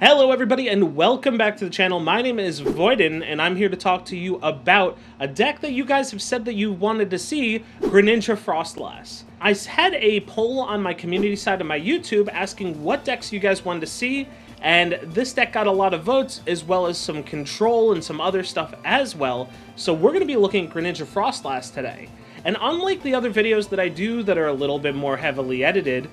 Hello everybody and welcome back to the channel. My name is Voiddyn and I'm here to talk to you about a deck that you guys have said that you wanted to see, Greninja Froslass. I had a poll on my community side of my YouTube asking what decks you guys wanted to see, and this deck got a lot of votes as well as some control and some other stuff as well. So we're going to be looking at Greninja Froslass today. And unlike the other videos that I do that are a little bit more heavily edited,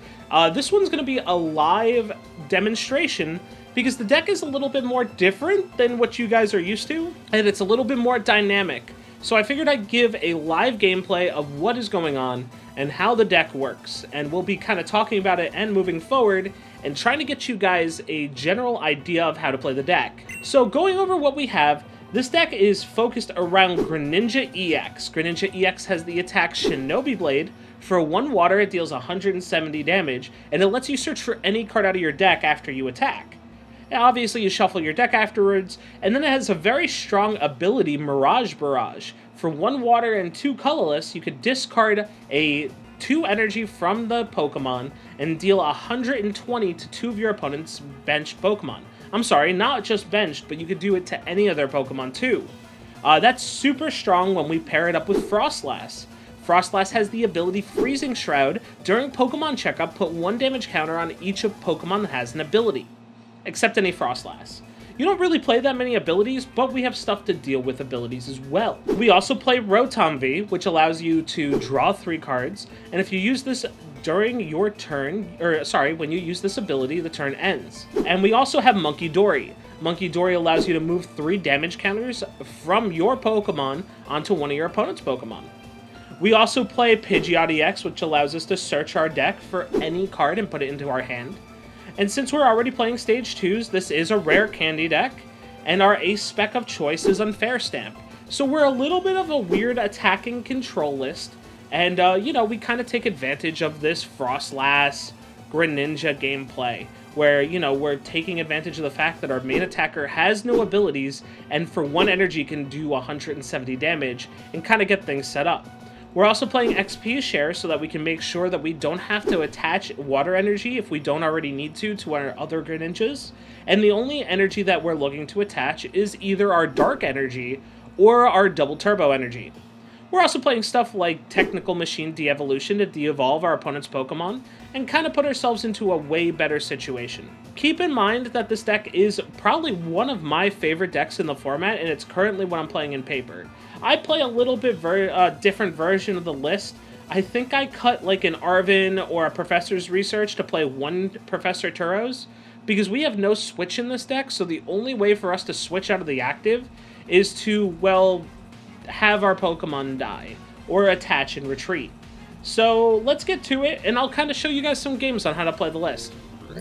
this one's going to be a live demonstration because the deck is a little bit more different than what you guys are used to, and it's a little bit more dynamic. So I figured I'd give a live gameplay of what is going on and how the deck works, and we'll be kind of talking about it and moving forward and trying to get you guys a general idea of how to play the deck. So going over what we have, this deck is focused around Greninja EX. Greninja EX has the attack Shinobi Blade. For 1 water, it deals 170 damage, and it lets you search for any card out of your deck after you attack. Now, obviously, you shuffle your deck afterwards, and then it has a very strong ability, Mirage Barrage. For 1 water and 2 colorless, you could discard a 2 energy from the Pokemon and deal 120 to 2 of your opponent's benched Pokemon. I'm sorry, not just benched, but you could do it to any other Pokemon too. That's super strong when we pair it up with Froslass. Froslass has the ability Freezing Shroud. During Pokemon checkup, put 1 damage counter on each of Pokemon that has an ability, except any Froslass. You don't really play that many abilities, but we have stuff to deal with abilities as well. We also play Rotom V, which allows you to draw 3 cards, and if you use this during your turn, when you use this ability, the turn ends. And we also have Monkey Dory. Monkey Dory allows you to move 3 damage counters from your Pokemon onto one of your opponent's Pokemon. We also play Pidgeot EX, which allows us to search our deck for any card and put it into our hand. And since we're already playing Stage 2s, this is a rare candy deck, and our ace spec of choice is Unfair Stamp. So we're a little bit of a weird attacking control list, and, we kind of take advantage of this Froslass Greninja gameplay, where, we're taking advantage of the fact that our main attacker has no abilities, and for 1 energy can do 170 damage, and kind of get things set up. We're also playing XP Share so that we can make sure that we don't have to attach water energy if we don't already need to our other Greninjas. And the only energy that we're looking to attach is either our Dark Energy or our Double Turbo Energy. We're also playing stuff like Technical Machine De-Evolution to de-evolve our opponent's Pokemon and kind of put ourselves into a way better situation. Keep in mind that this deck is probably one of my favorite decks in the format, and it's currently what I'm playing in paper. I play a little bit different version of the list. I think I cut like an Arvin or a Professor's Research to play 1 Professor Turos, because we have no switch in this deck, so the only way for us to switch out of the active is to, well, have our Pokemon die, or attach and retreat. So let's get to it, and I'll kind of show you guys some games on how to play the list.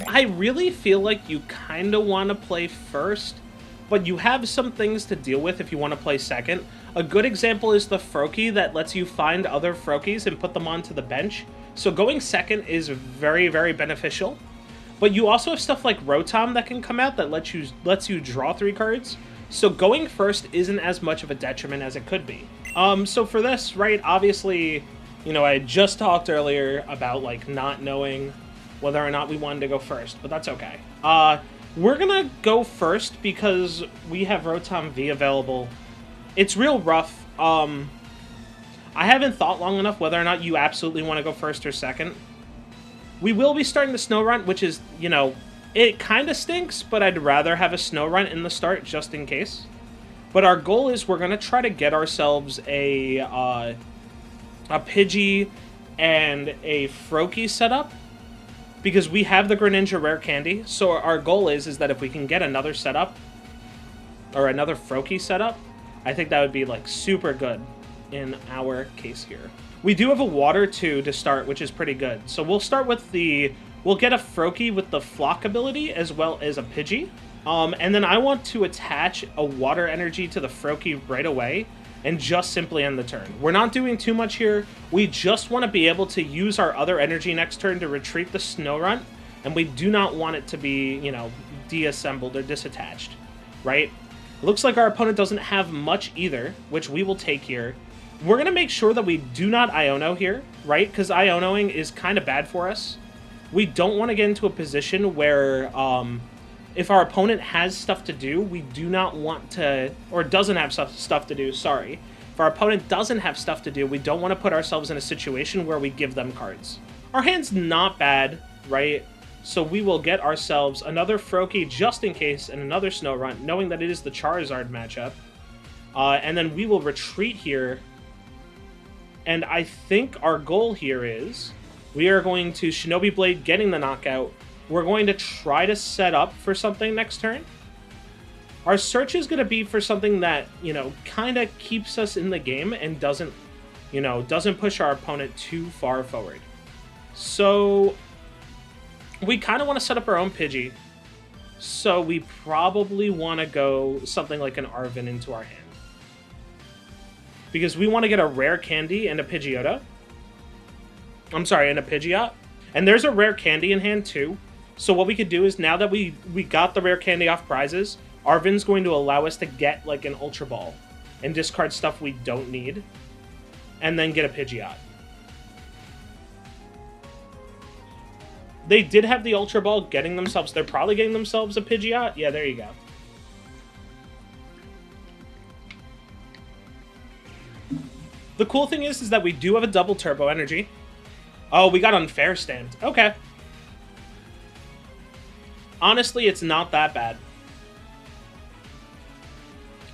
I really feel like you kind of want to play first, but you have some things to deal with if you want to play second. A good example is the Froakie that lets you find other Froakies and put them onto the bench. So going second is very, very beneficial. But you also have stuff like Rotom that can come out that lets you draw 3 cards. So going first isn't as much of a detriment as it could be. So for this, right, obviously, I had just talked earlier about, like, not knowing whether or not we wanted to go first, but that's okay. We're gonna go first because we have Rotom V available. It's real rough. I haven't thought long enough whether or not you absolutely want to go first or second. We will be starting the Snow Run, which is, it kind of stinks, but I'd rather have a Snow Run in the start just in case. But our goal is we're going to try to get ourselves a Pidgey and a Froakie set up, because we have the Greninja Rare Candy. So our goal is that if we can get another setup, or another Froakie setup, I think that would be, like, super good in our case here. We do have a Water, too, to start, which is pretty good. So we'll start with we'll get a Froakie with the Flock ability, as well as a Pidgey. And then I want to attach a Water Energy to the Froakie right away, and just simply end the turn. We're not doing too much here. We just want to be able to use our other energy next turn to retreat the Snow Run, and we do not want it to be, deassembled or disattached, right? Looks like our opponent doesn't have much either, which we will take here. We're going to make sure that we do not Iono here, right? Because Ionoing is kind of bad for us. We don't want to get into a position where if our opponent has stuff to do, we do not want to, or doesn't have stuff to do, sorry. If our opponent doesn't have stuff to do, we don't want to put ourselves in a situation where we give them cards. Our hand's not bad, right? So we will get ourselves another Froakie just in case and another Snorunt, knowing that it is the Charizard matchup. And then we will retreat here. And I think our goal here is we are going to Shinobi Blade getting the knockout. We're going to try to set up for something next turn. Our search is going to be for something that, you know, kind of keeps us in the game and doesn't, you know, doesn't push our opponent too far forward. So we kind of want to set up our own Pidgey. So we probably want to go something like an Arven into our hand. Because we want to get a rare candy and a Pidgeotto. I'm sorry, and a Pidgeot. And there's a rare candy in hand too. So what we could do is, now that we got the rare candy off prizes, Arven's going to allow us to get like an Ultra Ball and discard stuff we don't need, and then get a Pidgeot. They did have the Ultra Ball getting themselves, they're probably getting themselves a Pidgeot. Yeah, there you go. The cool thing is that we do have a double Turbo Energy. Oh, we got Unfair stamped. Okay. Honestly, it's not that bad.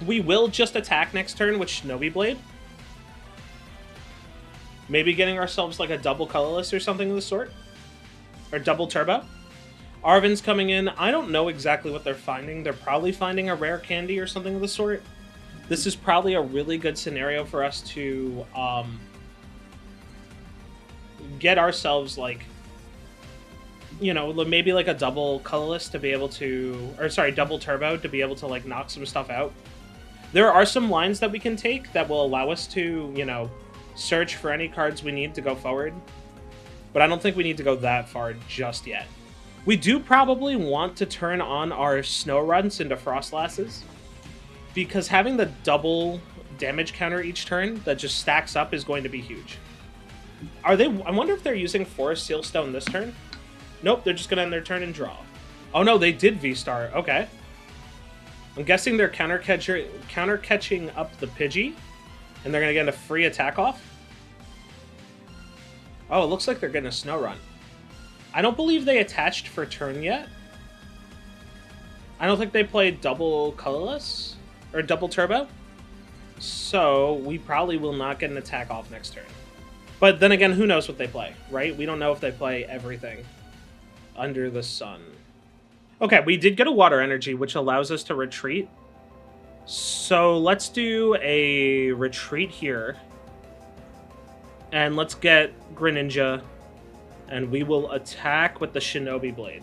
We will just attack next turn with Shinobi Blade. Maybe getting ourselves like a double Colorless or something of the sort. Or double Turbo. Arven's coming in. I don't know exactly what they're finding. They're probably finding a rare candy or something of the sort. This is probably a really good scenario for us to get ourselves like, you know, maybe like a double Colorless to be able to, or sorry, double Turbo to be able to like knock some stuff out. There are some lines that we can take that will allow us to, you know, search for any cards we need to go forward. But I don't think we need to go that far just yet. We do probably want to turn on our Snowrunts into Frostlasses, because having the double damage counter each turn that just stacks up is going to be huge. Are they? I wonder if they're using Forest Sealstone this turn. Nope, they're just going to end their turn and draw. Oh no, they did V-Star. Okay. I'm guessing they're counter-catching up the Pidgey, and they're going to get a free attack off. Oh, it looks like they're getting a Snorunt. I don't believe they attached for turn yet. I don't think they played double Colorless, or double Turbo. So, we probably will not get an attack off next turn. But then again, who knows what they play, right? We don't know if they play everything under the sun. Okay, we did get a Water Energy, which allows us to retreat. So let's do a retreat here. And let's get Greninja. And we will attack with the Shinobi Blade.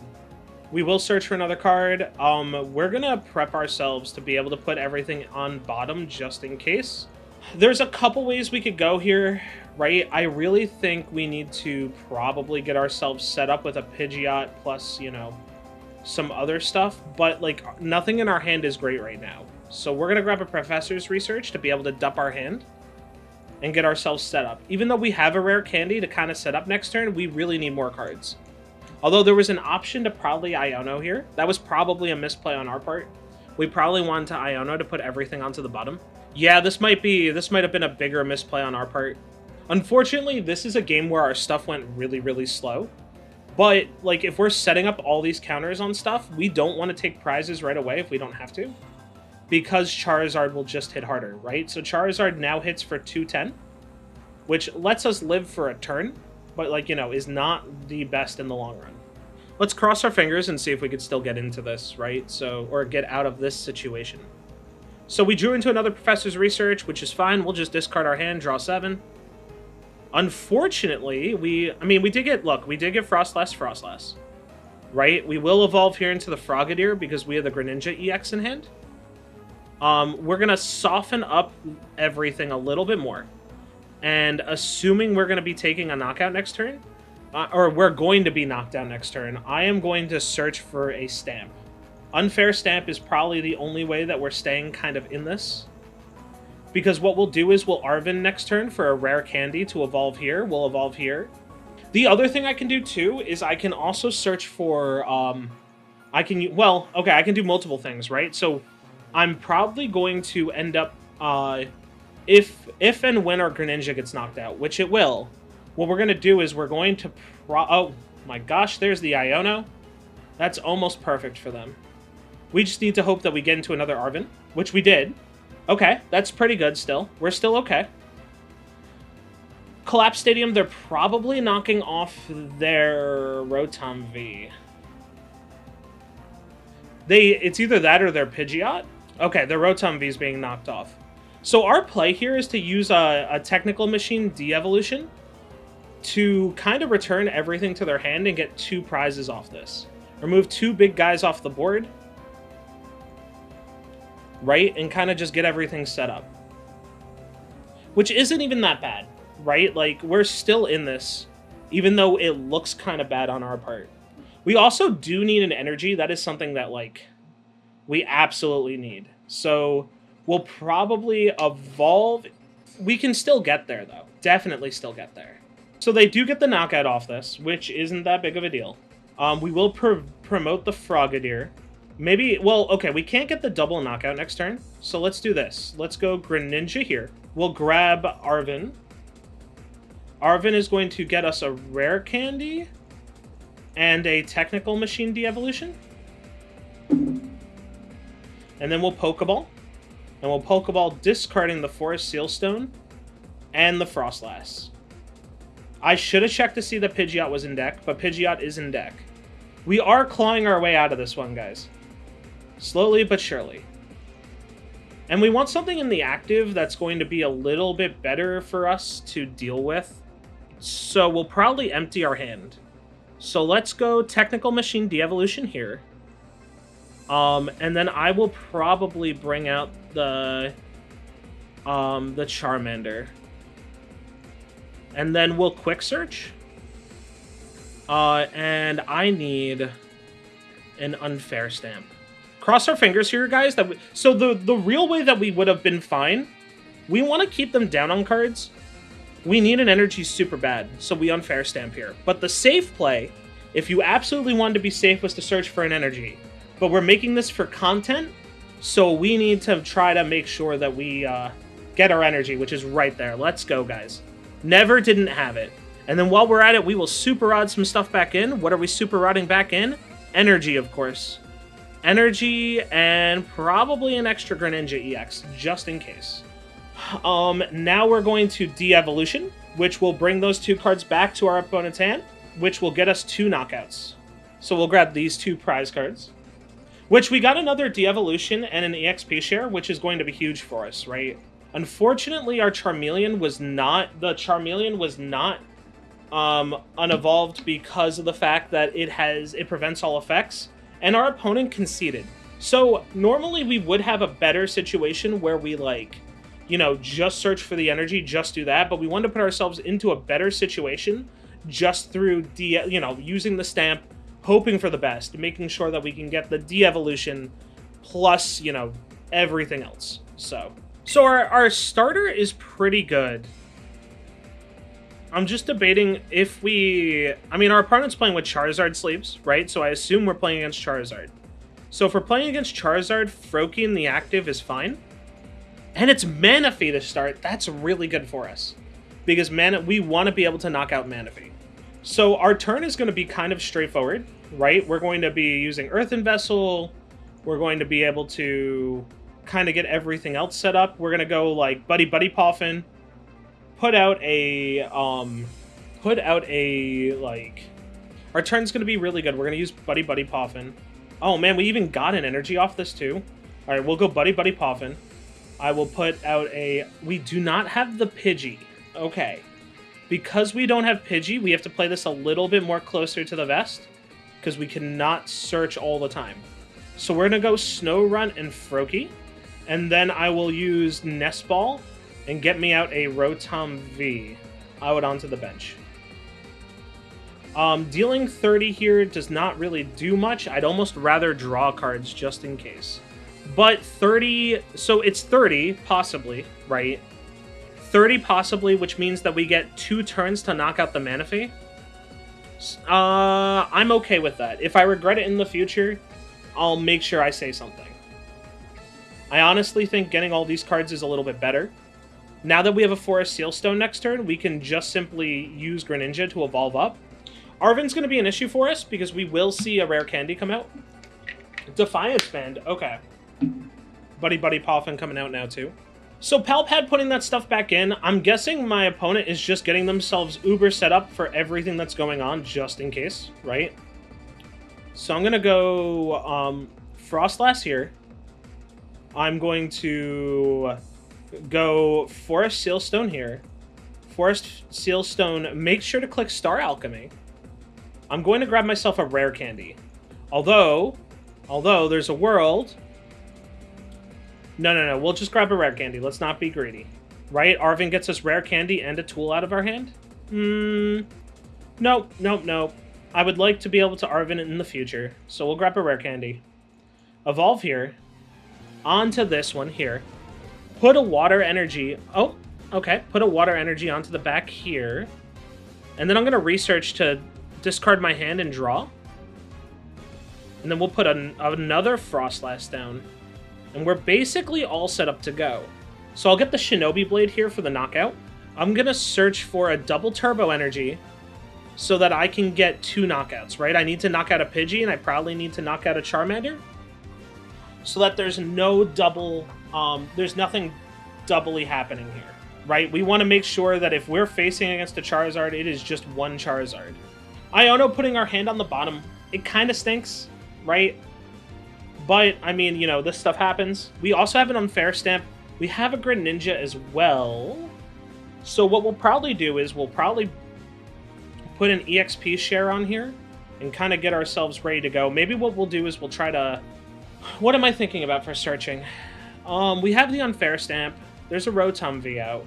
We will search for another card. We're going to prep ourselves to be able to put everything on bottom just in case. There's a couple ways we could go here, right? I really think we need to probably get ourselves set up with a Pidgeot plus, you know, some other stuff, but like nothing in our hand is great right now. So we're gonna grab a Professor's Research to be able to dump our hand and get ourselves set up. Even though we have a rare candy to kind of set up next turn, we really need more cards. Although there was an option to probably Iono here. That was probably a misplay on our part. We probably wanted to Iono to put everything onto the bottom. Yeah, this might have been a bigger misplay on our part. Unfortunately, this is a game where our stuff went really, really slow. But, like, if we're setting up all these counters on stuff, we don't want to take prizes right away if we don't have to. Because Charizard will just hit harder, right? So Charizard now hits for 210, which lets us live for a turn, but, like, you know, is not the best in the long run. Let's cross our fingers and see if we could still get into this, right? So, or get out of this situation. So we drew into another Professor's Research, which is fine. We'll just discard our hand, draw 7. Unfortunately, we did get Froslass, right? We will evolve here into the Frogadier because we have the Greninja EX in hand. We're going to soften up everything a little bit more. And assuming we're going to be taking a knockout next turn, or we're going to be knocked down next turn, I am going to search for a Stamp. Unfair Stamp is probably the only way that we're staying kind of in this. Because what we'll do is we'll Arven next turn for a rare candy to evolve here. We'll evolve here. The other thing I can do too is I can also search for I can, well, okay, I can do multiple things, right? So I'm probably going to end up, if and when our Greninja gets knocked out, which it will, what we're going to do is we're going to, oh my gosh, there's the Iono. That's almost perfect for them. We just need to hope that we get into another Arven, which we did. Okay, that's pretty good still. We're still okay. Collapse Stadium, they're probably knocking off their Rotom V. It's either that or their Pidgeot. Okay, their Rotom V is being knocked off. So our play here is to use a Technical Machine de-evolution to kind of return everything to their hand and get 2 prizes off this. Remove 2 big guys off the board. Right? And kind of just get everything set up. Which isn't even that bad, right? Like, we're still in this, even though it looks kind of bad on our part. We also do need an energy. That is something that, like, we absolutely need. So, we'll probably evolve. We can still get there, though. Definitely still get there. So they do get the knockout off this, which isn't that big of a deal. We will promote the Frogadier. Maybe, well, okay, we can't get the double knockout next turn, so let's do this. Let's go Greninja here. We'll grab Arven. Arven is going to get us a Rare Candy and a Technical Machine de-evolution. And then we'll Pokeball. And we'll Pokeball discarding the Forest Sealstone and the Froslass. I should have checked to see that Pidgeot was in deck, but Pidgeot is in deck. We are clawing our way out of this one, guys. Slowly but surely. And we want something in the active that's going to be a little bit better for us to deal with. So we'll probably empty our hand. So let's go Technical Machine de-evolution here. And then I will probably bring out the Charmander. And then we'll Quick Search. And I need an Unfair Stamp. Cross our fingers here, guys. So the real way that we would have been fine, we want to keep them down on cards. We need an energy super bad, so we Unfair Stamp here. But the safe play, if you absolutely wanted to be safe, was to search for an energy. But we're making this for content, so we need to try to make sure that we get our energy, which is right there. Let's go, guys. Never didn't have it. And then while we're at it, we will super rod some stuff back in. What are we super rodding back in? Energy, of course. Energy and probably an extra Greninja EX, just in case. Now we're going to de-evolution, which will bring those 2 cards back to our opponent's hand, which will get us 2 knockouts. So we'll grab these 2 prize cards, which we got another de-evolution and an EXP share, which is going to be huge for us, right? Unfortunately, our Charmeleon was not unevolved because of the fact that it prevents all effects, and our opponent conceded. So normally we would have a better situation where we, like, you know, just search for the energy, just do that, but we wanted to put ourselves into a better situation just through using the stamp, hoping for the best, making sure that we can get the de-evolution plus, you know, everything else. So our starter is pretty good. I'm just debating if our opponent's playing with Charizard sleeves, right? So I assume we're playing against Charizard. So if we're playing against Charizard, Froakie in the active is fine. And it's Manaphy to start. That's really good for us. Because we want to be able to knock out Manaphy. So our turn is going to be kind of straightforward, right? We're going to be using Earthen Vessel. We're going to be able to kind of get everything else set up. We're going to go like Buddy Poffin. Put out a, our turn's going to be really good. We're going to use Buddy Poffin. Oh, man, we even got an energy off this, too. All right, we'll go Buddy Poffin. I will put out we do not have the Pidgey. Okay. Because we don't have Pidgey, we have to play this a little bit more closer to the vest, because we cannot search all the time. So we're going to go Snorunt and Froakie, and then I will use Nest Ball and get me out a Rotom V out onto the bench. Dealing 30 here does not really do much. I'd almost rather draw cards just in case. But 30, so it's 30, possibly, right? 30 possibly, which means that we get 2 turns to knock out the Manaphy. I'm okay with that. If I regret it in the future, I'll make sure I say something. I honestly think getting all these cards is a little bit better. Now that we have a Forest Sealstone next turn, we can just simply use Greninja to evolve up. Arven's going to be an issue for us because we will see a rare candy come out. Defiance Band, okay. Buddy Poffin coming out now too. So Palpad putting that stuff back in. I'm guessing my opponent is just getting themselves uber set up for everything that's going on just in case, right? So I'm going to go Froslass here. I'm going to go Forest Sealstone here. Forest Sealstone, make sure to click Star Alchemy. I'm going to grab myself a rare candy. Although there's a world... No, we'll just grab a rare candy. Let's not be greedy. Right? Arven gets us rare candy and a tool out of our hand? Nope. I would like to be able to Arven it in the future, so we'll grab a rare candy. Evolve here. Onto this one here. Put a water energy... Oh, okay. Put a water energy onto the back here. And then I'm going to research to discard my hand and draw. And then we'll put another Froslass down. And we're basically all set up to go. So I'll get the Shinobi Blade here for the knockout. I'm going to search for a double turbo energy so that I can get 2 knockouts, right? I need to knock out a Pidgey, and I probably need to knock out a Charmander. So that there's no double... there's nothing doubly happening here, right? We want to make sure that if we're facing against a Charizard, it is just one Charizard. Iono putting our hand on the bottom, it kind of stinks, right? But, I mean, you know, this stuff happens. We also have an Unfair Stamp. We have a Greninja as well. So what we'll probably do is we'll probably put an EXP share on here and kind of get ourselves ready to go. Maybe what we'll do is we'll try to... What am I thinking about for searching? We have the Unfair Stamp. There's a Rotom-V out,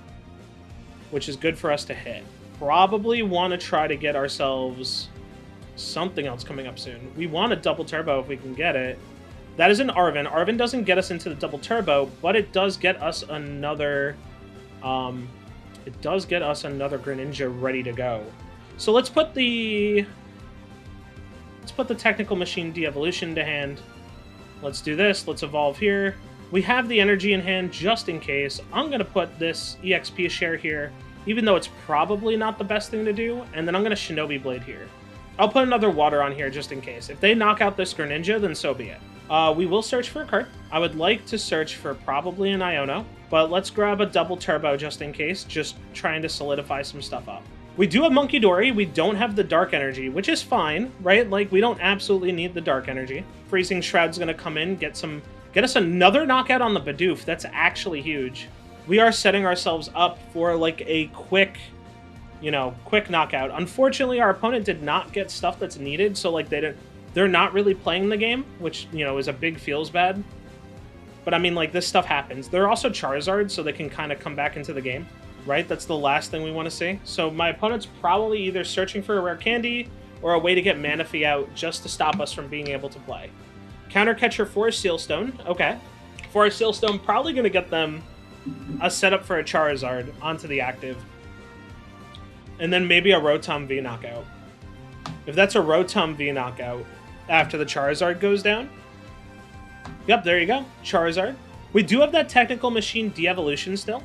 which is good for us to hit. Probably want to try to get ourselves something else coming up soon. We want a Double Turbo if we can get it. That is an Arven. Arven doesn't get us into the Double Turbo, but it does get us another... it does get us another Greninja ready to go. So let's put the... Technical Machine De-Evolution to hand. Let's do this. Let's evolve here. We have the energy in hand just in case. I'm going to put this EXP share here, even though it's probably not the best thing to do. And then I'm going to Shinobi Blade here. I'll put another water on here just in case. If they knock out this Greninja, then so be it. We will search for a card. I would like to search for probably an Iono, but let's grab a double turbo just in case, just trying to solidify some stuff up. We do have Monkey Dory. We don't have the Dark Energy, which is fine, right? Like, we don't absolutely need the Dark Energy. Freezing Shroud's going to come in, get us another knockout on the Bidoof. That's actually huge. We are setting ourselves up for, like, a quick knockout. Unfortunately, our opponent did not get stuff that's needed, so, like, they're not really playing the game, which, you know, is a big feels bad. But, I mean, like, this stuff happens. They're also Charizard, so they can kind of come back into the game, right? That's the last thing we want to see. So my opponent's probably either searching for a rare candy or a way to get Manaphy out just to stop us from being able to play. Counter Catcher Forest Sealstone. Okay. Forest Sealstone probably going to get them a setup for a Charizard onto the active. And then maybe a Rotom-V knockout. If that's a Rotom-V knockout after the Charizard goes down. Yep, there you go. Charizard. We do have that Technical Machine De-Evolution still.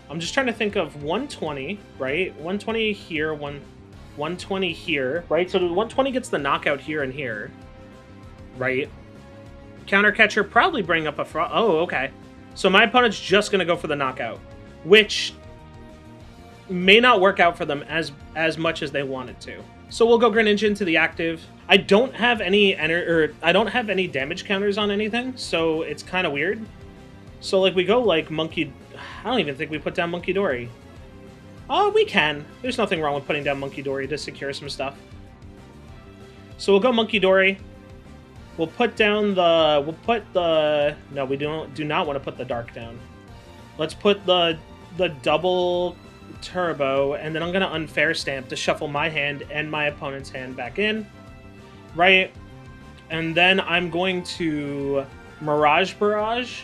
I'm just trying to think of 120, right? 120 here, 120 here, right? So the 120 gets the knockout here and here, right? Counter Catcher probably bring up a... Oh, okay. So my opponent's just going to go for the knockout, which may not work out for them as much as they wanted to. So we'll go Greninja into the active. I don't have any damage counters on anything, so it's kind of weird. So like we go like Monkey... I don't even think we put down Monkey Dory. Oh, we can. There's nothing wrong with putting down Monkey Dory to secure some stuff. So we'll go Monkey Dory. We'll put down the... No, we do not want to put the Dark down. Let's put the double turbo, and then I'm going to Unfair Stamp to shuffle my hand and my opponent's hand back in. Right? And then I'm going to Mirage Barrage.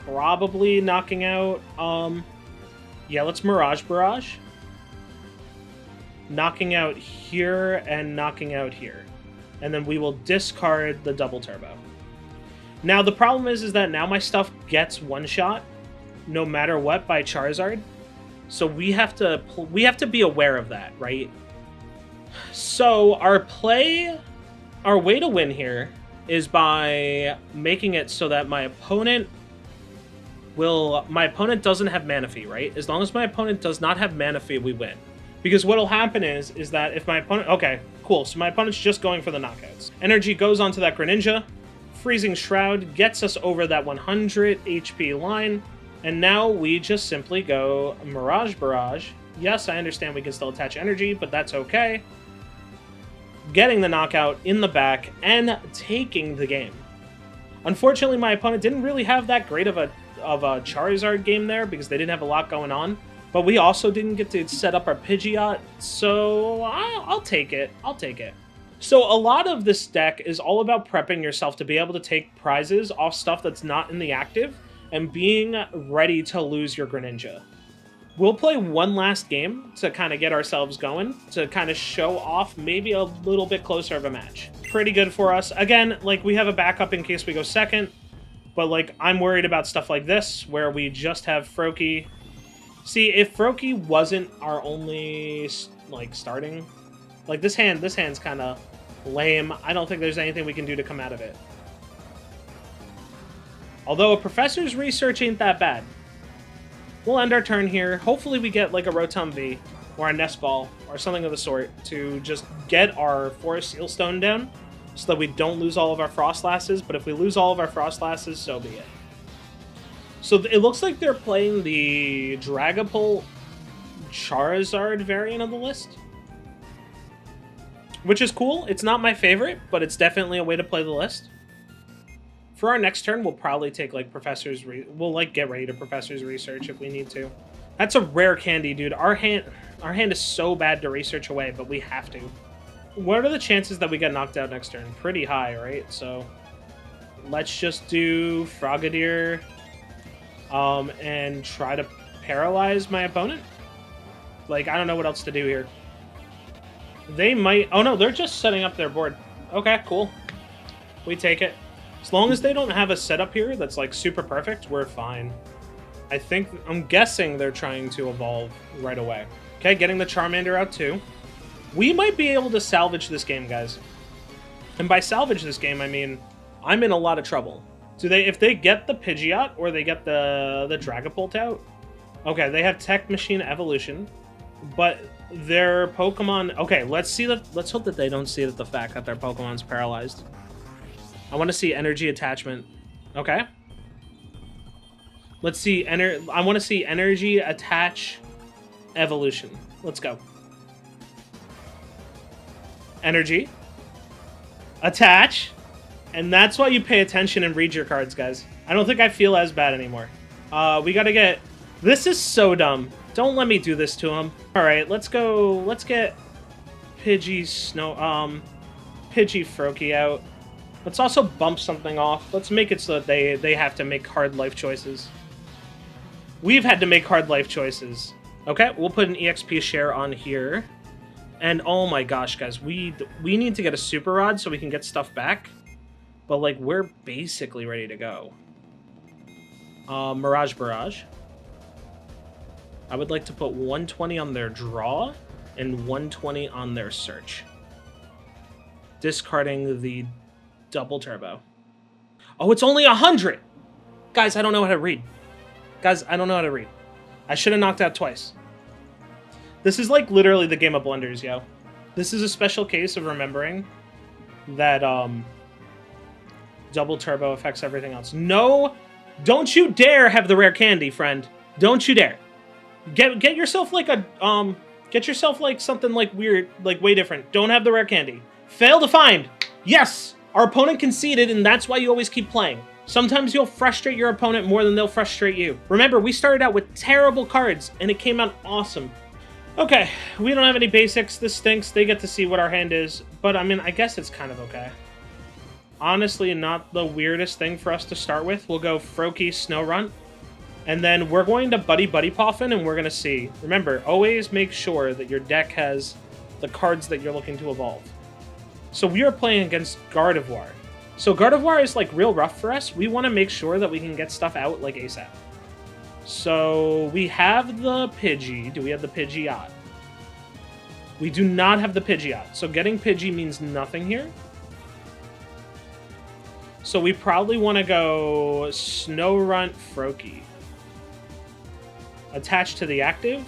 Probably knocking out... Yeah, let's Mirage Barrage. Knocking out here and knocking out here. and then we will discard the double turbo. Now, the problem is that now my stuff gets one-shot, no matter what, by Charizard. So we have to be aware of that, right? So our way to win here is by making it so that my opponent doesn't have Manaphy, right? As long as my opponent does not have Manaphy, we win. Because what'll happen is that if my opponent... Okay, cool. So my opponent's just going for the knockouts. Energy goes onto that Greninja. Freezing Shroud gets us over that 100 HP line. And now we just simply go Mirage Barrage. Yes, I understand we can still attach energy, but that's okay. Getting the knockout in the back and taking the game. Unfortunately, my opponent didn't really have that great of a Charizard game there because they didn't have a lot going on. But we also didn't get to set up our Pidgeot, so I'll take it. I'll take it. So a lot of this deck is all about prepping yourself to be able to take prizes off stuff that's not in the active and being ready to lose your Greninja. We'll play one last game to kind of get ourselves going, to kind of show off maybe a little bit closer of a match. Pretty good for us. Again, like, we have a backup in case we go second, but, like, I'm worried about stuff like this, where we just have Froakie. See, if Froakie wasn't our only, like, starting... Like, this hand's kind of lame. I don't think there's anything we can do to come out of it. Although a Professor's Research ain't that bad. We'll end our turn here. Hopefully we get like a Rotom V or a Nest Ball or something of the sort to just get our Forest Seal Stone down so that we don't lose all of our Frostlasses. But if we lose all of our Frostlasses, so be it. So it looks like they're playing the Dragapult Charizard variant of the list, which is cool. It's not my favorite, but it's definitely a way to play the list. For our next turn, we'll probably take, like, we'll, like, get ready to Professor's Research if we need to. That's a rare candy, dude. Our hand is so bad to research away, but we have to. What are the chances that we get knocked out next turn? Pretty high, right? So, let's just do Frogadier, and try to paralyze my opponent. Like, I don't know what else to do here. They might... Oh, no, they're just setting up their board. Okay, cool. We take it. As long as they don't have a setup here that's, like, super perfect, we're fine. I'm guessing they're trying to evolve right away. Okay, getting the Charmander out, too. We might be able to salvage this game, guys. And by salvage this game, I mean, I'm in a lot of trouble. If they get the Pidgeot, or they get the Dragapult out... Okay, they have Tech Machine Evolution, but their Pokemon... Okay, let's hope that they don't see the fact that their Pokemon's paralyzed. I want to see Energy Attachment. Okay. Let's see. I want to see Energy Attach Evolution. Let's go. Energy. Attach. And that's why you pay attention and read your cards, guys. I don't think I feel as bad anymore. We gotta get... This is so dumb. Don't let me do this to him. Alright, let's go... Let's get Pidgey Froakie out. Let's also bump something off. Let's make it so that they have to make hard life choices. We've had to make hard life choices. Okay, we'll put an EXP share on here. And oh my gosh, guys, we need to get a Super Rod so we can get stuff back. But, like, we're basically ready to go. Mirage Barrage. I would like to put 120 on their draw and 120 on their search. Discarding the double turbo. Oh, it's only 100! Guys, I don't know how to read. Guys, I don't know how to read. I should have knocked out twice. This is like literally the game of blunders, yo. This is a special case of remembering that double turbo affects everything else. No, don't you dare have the rare candy, friend. Don't you dare. Get yourself like a get yourself like something like weird, like way different. Don't have the rare candy. Fail to find. Yes. Our opponent conceded, and that's why you always keep playing. Sometimes you'll frustrate your opponent more than they'll frustrate you. Remember, we started out with terrible cards, and it came out awesome. Okay, we don't have any basics. This stinks. They get to see what our hand is. But, I mean, I guess it's kind of okay. Honestly, not the weirdest thing for us to start with. We'll go Froakie Snorunt. And then we're going to Buddy Poffin, and we're going to see. Remember, always make sure that your deck has the cards that you're looking to evolve. So we are playing against Gardevoir. So Gardevoir is like real rough for us. We want to make sure that we can get stuff out like ASAP. So we have the Pidgey. Do we have the Pidgeot? We do not have the Pidgeot. So getting Pidgey means nothing here. So we probably want to go Snorunt Froakie. Attached to the active.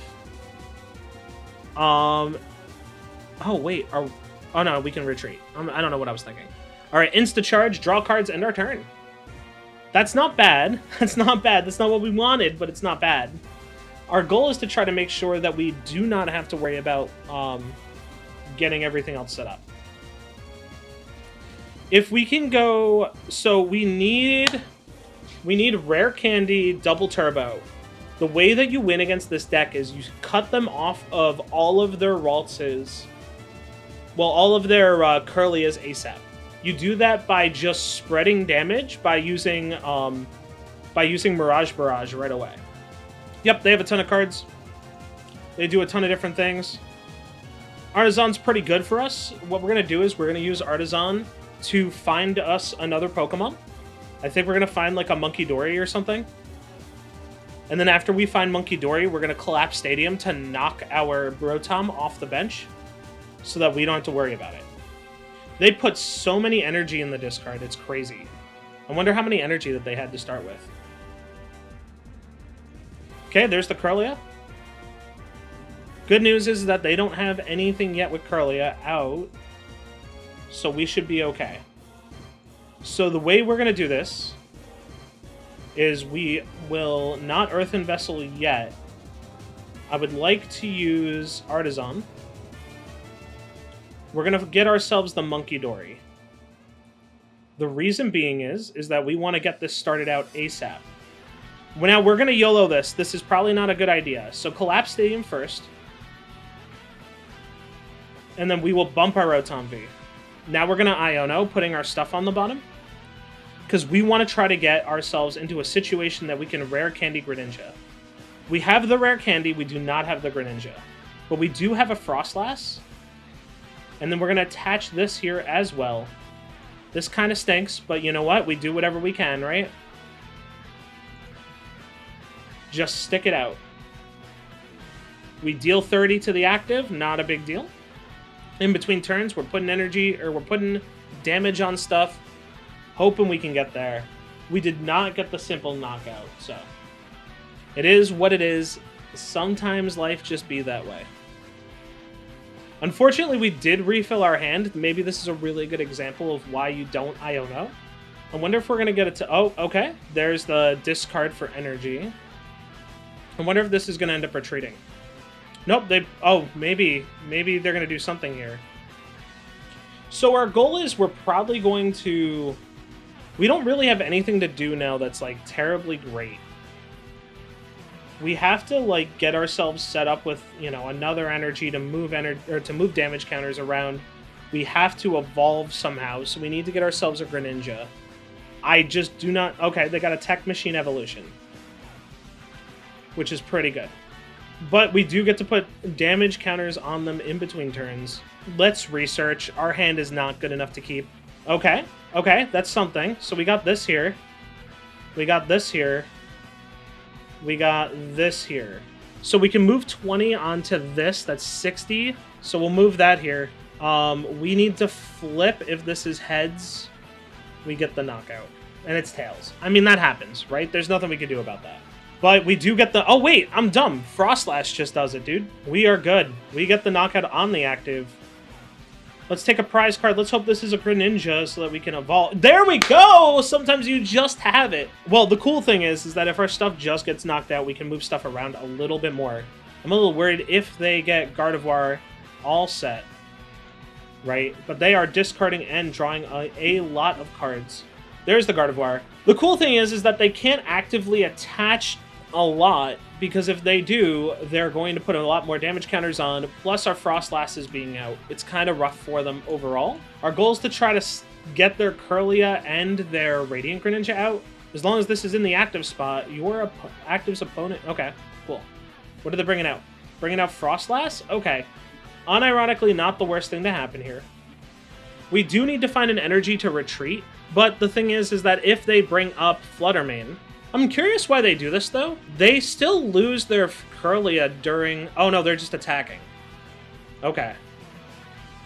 Oh wait, oh no, we can retreat. I don't know what I was thinking. All right, insta-charge, draw cards, end our turn. That's not bad. That's not bad. That's not what we wanted, but it's not bad. Our goal is to try to make sure that we do not have to worry about getting everything else set up. If we can go, so we need Rare Candy, Double Turbo. The way that you win against this deck is you cut them off of all of their Raltses, well, all of their Kirlias ASAP. You do that by just spreading damage by using Mirage Barrage right away. Yep, they have a ton of cards. They do a ton of different things. Artisan's pretty good for us. What we're going to do is we're going to use Artisan to find us another Pokemon. I think we're going to find like a Monkey Dory or something. And then after we find Monkey Dory, we're going to collapse Stadium to knock our Rotom off the bench so that we don't have to worry about it. They put so many energy in the discard, it's crazy. I wonder how many energy that they had to start with. Okay, there's the Kirlia. Good news is that they don't have anything yet with Kirlia out, so we should be okay. So the way we're going to do this is we will not Earthen Vessel yet. I would like to use Artisan. We're going to get ourselves the Monkey Dory. The reason being is that we want to get this started out ASAP. Now, we're going to YOLO this. This is probably not a good idea. So collapse Stadium first. And then we will bump our Rotom V. Now we're going to Iono, putting our stuff on the bottom. Because we want to try to get ourselves into a situation that we can Rare Candy Greninja. We have the Rare Candy, we do not have the Greninja. But we do have a Froslass. And then we're going to attach this here as well. This kind of stinks, but you know what? We do whatever we can, right? Just stick it out. We deal 30 to the active, not a big deal. In between turns, we're putting energy, or we're putting damage on stuff, hoping we can get there. We did not get the simple knockout, so it is what it is. Sometimes life just be that way. Unfortunately, we did refill our hand. Maybe this is a really good example of why you don't Iono. I wonder if we're going to get it to... Oh, okay. There's the discard for energy. I wonder if this is going to end up retreating. Nope, they... Oh, maybe. Maybe they're going to do something here. So our goal is we're probably going to... We don't really have anything to do now that's, like, terribly great. We have to, like, get ourselves set up with, you know, another energy to move to move damage counters around. We have to evolve somehow, so we need to get ourselves a Greninja. I just do not... Okay, they got a Tech Machine Evolution, which is pretty good. But we do get to put damage counters on them in between turns. Let's research. Our hand is not good enough to keep. Okay, okay, that's something. So we got this here. We got this here. We got this here. So we can move 20 onto this. That's 60. So we'll move that here. We need to flip. If this is heads, we get the knockout. And it's tails. I mean, that happens, right? There's nothing we can do about that. But we do get the... Oh, wait, I'm dumb. Froslass just does it, dude. We are good. We get the knockout on the active. Let's take a prize card. Let's hope this is a Greninja so that we can evolve. There we go! Sometimes you just have it. Well, the cool thing is that if our stuff just gets knocked out, we can move stuff around a little bit more. I'm a little worried if they get Gardevoir all set, right? But they are discarding and drawing a lot of cards. There's the Gardevoir. The cool thing is that they can't actively attach a lot, because if they do, they're going to put a lot more damage counters on, plus our Froslass is being out. It's kind of rough for them overall. Our goal is to try to get their Kirlia and their Radiant Greninja out. As long as this is in the active spot, your active's opponent... Okay, cool. What are they bringing out? Bringing out Froslass? Okay. Unironically, not the worst thing to happen here. We do need to find an energy to retreat, but the thing is that if they bring up Fluttermane, I'm curious why they do this, though. They still lose their Curlia during... Oh, no, they're just attacking. Okay.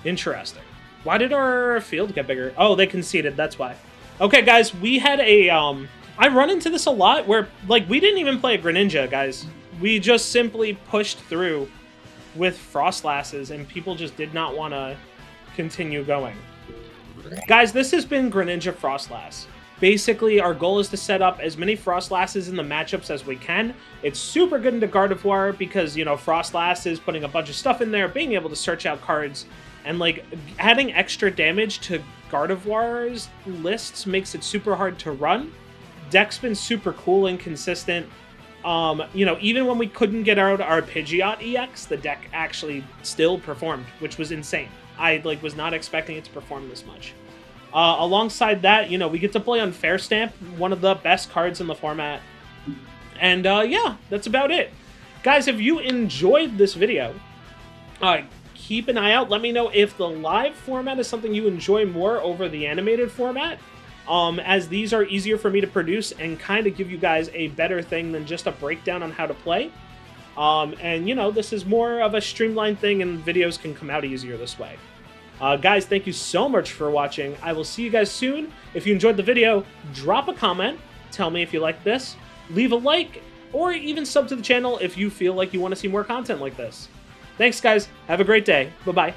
Interesting. Why did our field get bigger? Oh, they conceded, that's why. Okay, guys, we had a... I run into this a lot where, like, we didn't even play a Greninja, guys. We just simply pushed through with Frostlasses, and people just did not want to continue going. Guys, this has been Greninja Froslass. Basically, our goal is to set up as many Frostlasses in the matchups as we can. It's super good into Gardevoir because, you know, Froslass is putting a bunch of stuff in there, being able to search out cards, and, like, adding extra damage to Gardevoir's lists makes it super hard to run. Deck's been super cool and consistent. You know, even when we couldn't get out our Pidgeot EX, the deck actually still performed, which was insane. I, like, was not expecting it to perform this much. Alongside that, you know, we get to play on Fair Stamp, one of the best cards in the format. And, yeah, that's about it. Guys, if you enjoyed this video, keep an eye out. Let me know if the live format is something you enjoy more over the animated format, as these are easier for me to produce and kind of give you guys a better thing than just a breakdown on how to play. And, you know, this is more of a streamlined thing, and videos can come out easier this way. Guys, thank you so much for watching. I will see you guys soon. If you enjoyed the video, drop a comment. Tell me if you liked this. Leave a like, or even sub to the channel if you feel like you want to see more content like this. Thanks, guys. Have a great day. Bye-bye.